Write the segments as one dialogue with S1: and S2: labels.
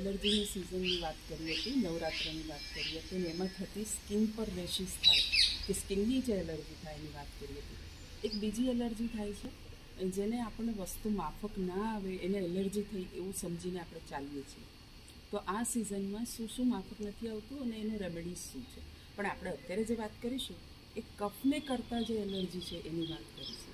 S1: એલર્જીની સિઝનની વાત કરી હતી, નવરાત્રની વાત કરી હતી, અને એમાં થતી સ્કિન પર રેશિસ થાય કે સ્કિનની જે એલર્જી થાય એની વાત કરી હતી. એક બીજી એલર્જી થાય છે જેને આપણને વસ્તુ માફક ના આવે એને એલર્જી થઈ એવું સમજીને આપણે ચાલીએ છીએ. તો આ સિઝનમાં શું શું માફક નથી આવતું અને એનું રેમેડીઝ શું છે. પણ આપણે અત્યારે જે વાત કરીશું એ કફને કરતાં જે એલર્જી છે એની વાત કરીશું.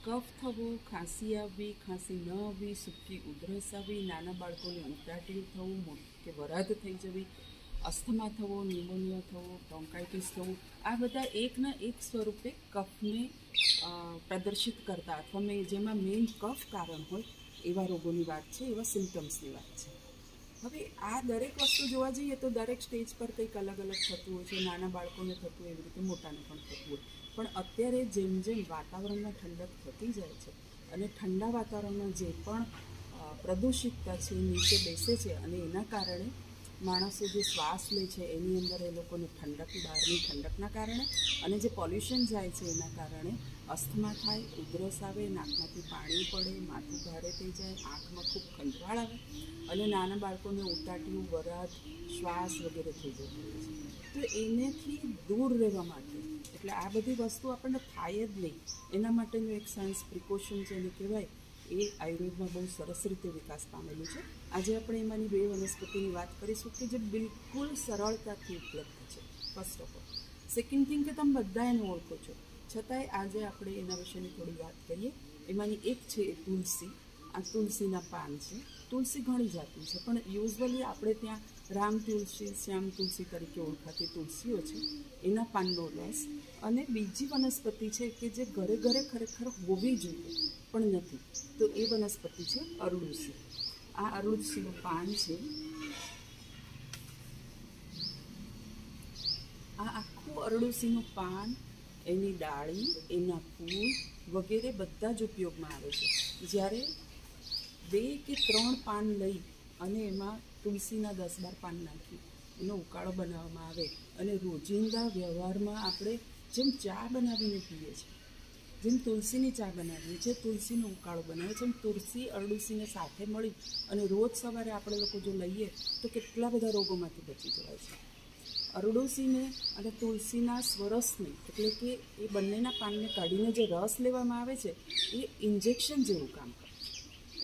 S1: કફ થવો, ખાંસી આવવી, ખાંસી ન આવવી, સૂકી ઉધરસ આવવી, નાના બાળકોને ઉટાટીયું થવું કે વરાધ થઈ જવી, અસ્થમા થવો, ન્યુમોનિયા થવો, બ્રોન્કાઇટિસ થવું, આ બધા એકના એક સ્વરૂપે કફને પ્રદર્શિત કરતા અથવા જેમાં મેઇન કફ કારણ હોય એવા રોગોની વાત છે, એવા સિમ્ટમ્સની વાત છે. હવે આ દરેક વસ્તુ જોવા જઈએ તો દરેક સ્ટેજ પર કંઈક અલગ અલગ થતું હોય છે. નાના બાળકોને થતું હોય એવી રીતે મોટાને પણ થતું હોય. પણ અત્યારે જેમ જેમ વાતાવરણમાં ઠંડક થતી જાય છે અને ઠંડા વાતાવરણમાં જે પણ પ્રદૂષિતતા છે નીચે બેસે છે અને એના કારણે માણસો જે શ્વાસ લે છે એની અંદર એ લોકોને ઠંડક, બહારની ઠંડકના કારણે અને જે પોલ્યુશન જાય છે એના કારણે અસ્થમા થાય, ઉધરસ આવે, નાકમાંથી પાણી પડે, માથું ભારે થઈ જાય, આંખમાં ખૂબ ખંજવાળ આવે અને નાના બાળકોને ઉટાટીયું, વરાધ, શ્વાસ વગેરે થઈ જતું હોય છે. તો એનેથી દૂર રહેવા માટે, એટલે આ બધી વસ્તુ આપણને થાય જ નહીં એના માટેનું એક સાયન્સ પ્રિકોશન જેને કહેવાય એ આયુર્વેદમાં બહુ સરસ રીતે વિકાસ પામેલું છે. આજે આપણે એમાંની 2 વનસ્પતિની વાત કરીશું કે જે બિલકુલ સરળતાથી ઉપલબ્ધ છે. First of all. Second thing કે તમે બધા એને ઓળખો છો, છતાંય આજે આપણે એના વિશેની થોડી વાત કરીએ. એમાંની એક છે એ તુલસી. આ તુલસીના પાન છે. તુલસી ઘણી જાતની છે પણ યુઝવલી આપણે ત્યાં રામ તુલસી, શ્યામ તુલસી તરીકે ઓળખાતી તુલસીઓ છે, એના પાનનો રસ. અને બીજી વનસ્પતિ છે કે જે ઘરે ઘરે ખરેખર હોવી જોઈએ પણ નથી, તો એ વનસ્પતિ છે અરડુસી. આ અરડુસીનું પાન છે. આ આખું અરડુસીનું પાન, એની ડાળી, એના ફૂલ વગેરે બધા જ ઉપયોગમાં આવે છે. જ્યારે 2 કે 3 પાન લઈ અને એમાં તુલસીના 10-12 પાન નાખી એનો ઉકાળો બનાવવામાં આવે અને રોજિંદા વ્યવહારમાં આપણે જેમ ચા બનાવીને પીએ છીએ, જેમ તુલસીની ચા બનાવીએ છીએ, તુલસીનો ઉકાળો બનાવે છે, એમ તુલસી અરડુસીને સાથે મળી અને રોજ સવારે આપણે લોકો જો લઈએ તો કેટલા બધા રોગોમાંથી બચી જવાય છે. અરડુસીને અને તુલસીના સ્વરસને, એટલે કે એ બંનેના પાનને કાઢીને જે રસ લેવામાં આવે છે એ ઇન્જેક્શન જેવું કામ કરે છે.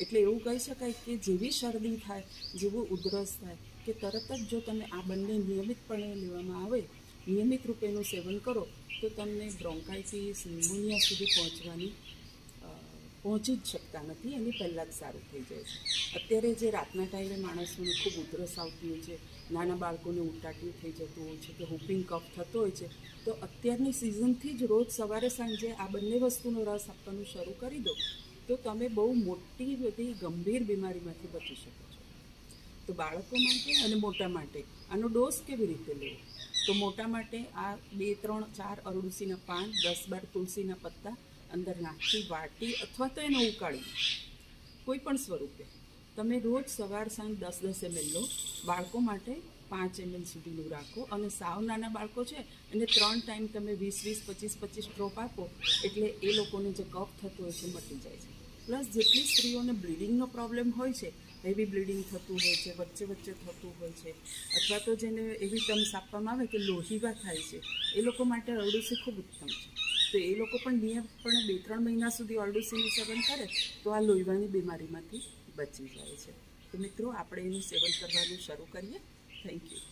S1: એટલે એવું કહી શકાય કે જેવી શરદી થાય, જેવું ઉધરસ થાય કે તરત જ જો તમે આ બંને નિયમિતપણે લેવામાં આવે, નિયમિત રૂપે એનું સેવન કરો તો તમને બ્રોન્કાઇટિસ, ન્યુમોનિયા સુધી પહોંચી જ શકતા નથી, એની પહેલાં જ સારું થઈ જાય છે. અત્યારે જે રાતના ટાઈમે માણસોને ખૂબ ઉધરસ આવતી હોય છે, નાના બાળકોને ઉટાટીયું થઈ જતું હોય છે કે હુપિંગ કફ થતો હોય છે, તો અત્યારની સિઝનથી જ રોજ સવારે સાંજે આ બંને વસ્તુનો રસ આપવાનું શરૂ કરી દો તો તમે બહુ મોટી બધી ગંભીર બીમારીમાંથી બચી શકો છો. તો બાળકો માટે અને મોટા માટે આનો ડોઝ કેવી રીતે લેવો? તો મોટા માટે આ 2, 3, 4 અરડુસીના પાન, 10-12 તુલસીના પત્તા અંદર નાખી વાટી અથવા તો એને ઉકાળી કોઈ પણ સ્વરૂપે તમે રોજ સવાર સાંજ 10-10 ml લો. બાળકો માટે 5 ml સુધીનું રાખો અને સાવ નાના બાળકો છે એને 3 ટાઈમ તમે 20-20, 25-25 ડ્રોપ આપો એટલે એ લોકોને જે કફ થતો હોય છે મટી જાય છે. પ્લસ જેટલી સ્ત્રીઓને બ્લીડિંગનો પ્રોબ્લેમ હોય છે, હેવી બ્લીડિંગ થતું હોય છે, વચ્ચે વચ્ચે થતું હોય છે, અથવા તો જેને એવી ટર્મ્સ આપવામાં આવે કે લોહીવા થાય છે, એ લોકો માટે અરડુસી ખૂબ ઉત્તમ છે. તો એ લોકો પણ નિયમિતપણે 2-3 મહિના સુધી અરડુસીનું સેવન કરે તો આ લોહીવાની બીમારીમાંથી બચી જાય છે. તો મિત્રો આપણે એનું સેવન કરવાનું શરૂ કરીએ. Thank you.